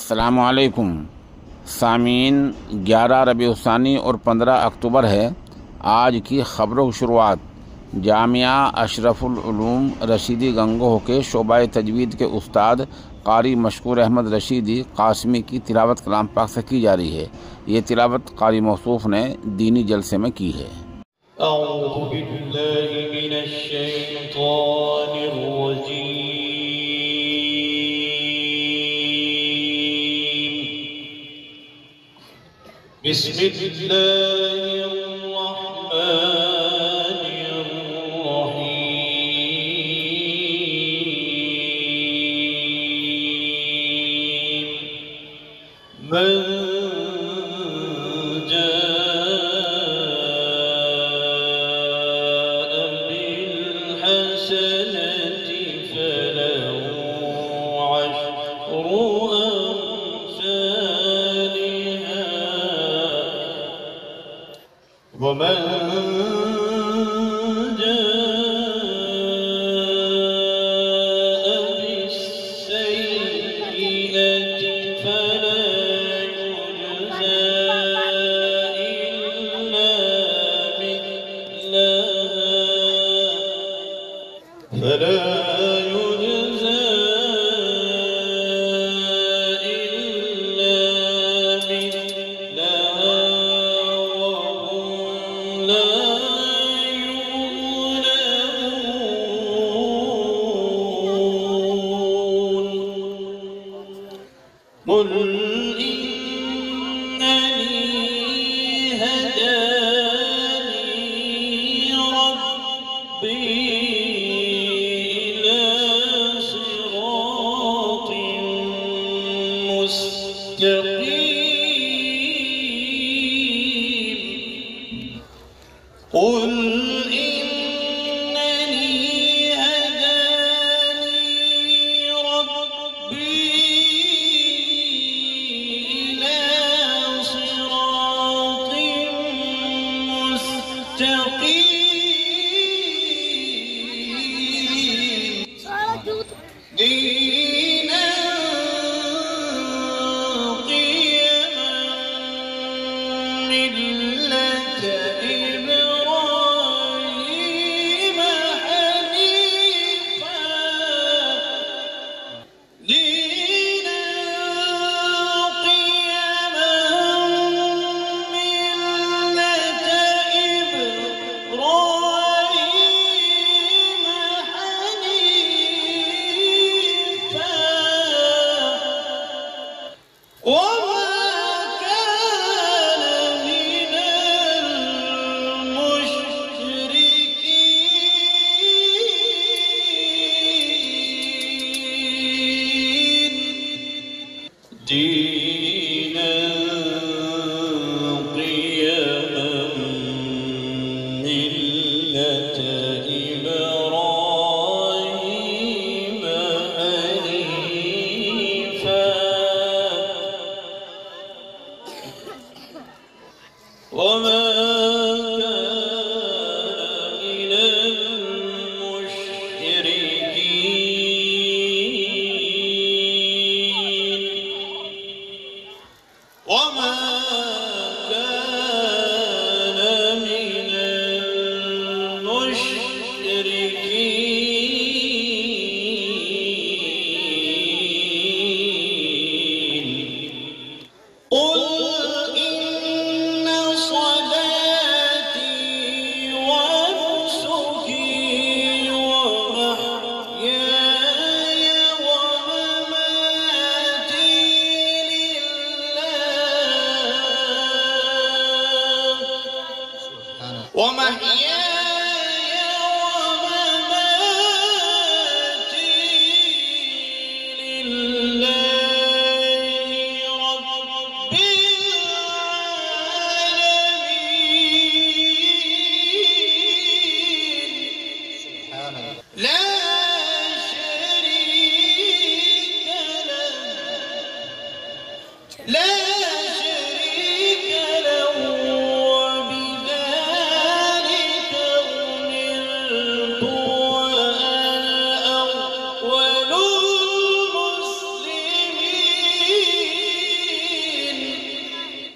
अस्सलामुअलैकुम सामीन। 11 रबीउस्सानी और 15 अक्टूबर है। आज की ख़बरों की शुरुआत जामिया अशरफुल उलूम रशीदी गंगोह के शोबाए तजवीद के उस्ताद कारी मशकूर अहमद रशीदी कासमी की तिलावत कलाम पाक से की जा रही है। ये तिलावत कारी मौसूफ ने दीनी जलसे में की है।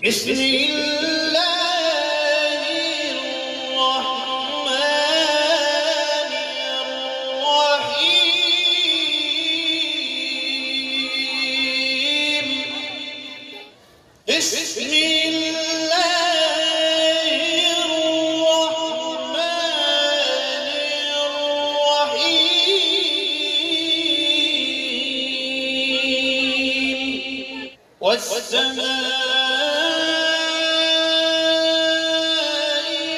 بسم الله الرحمن الرحيم. بسم الله الرحمن الرحيم. والسماء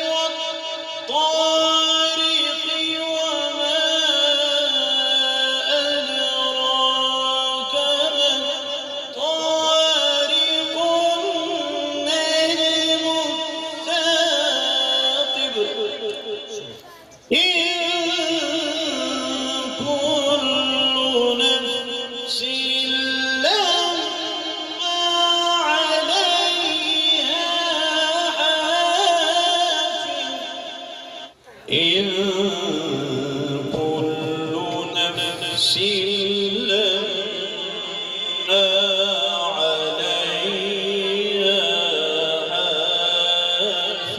والطارق وما أدراك ما الطارق. النجم الثاقب. إن كل نفس لما عليها حافظ. إن كل نفس لما عليها حافظ.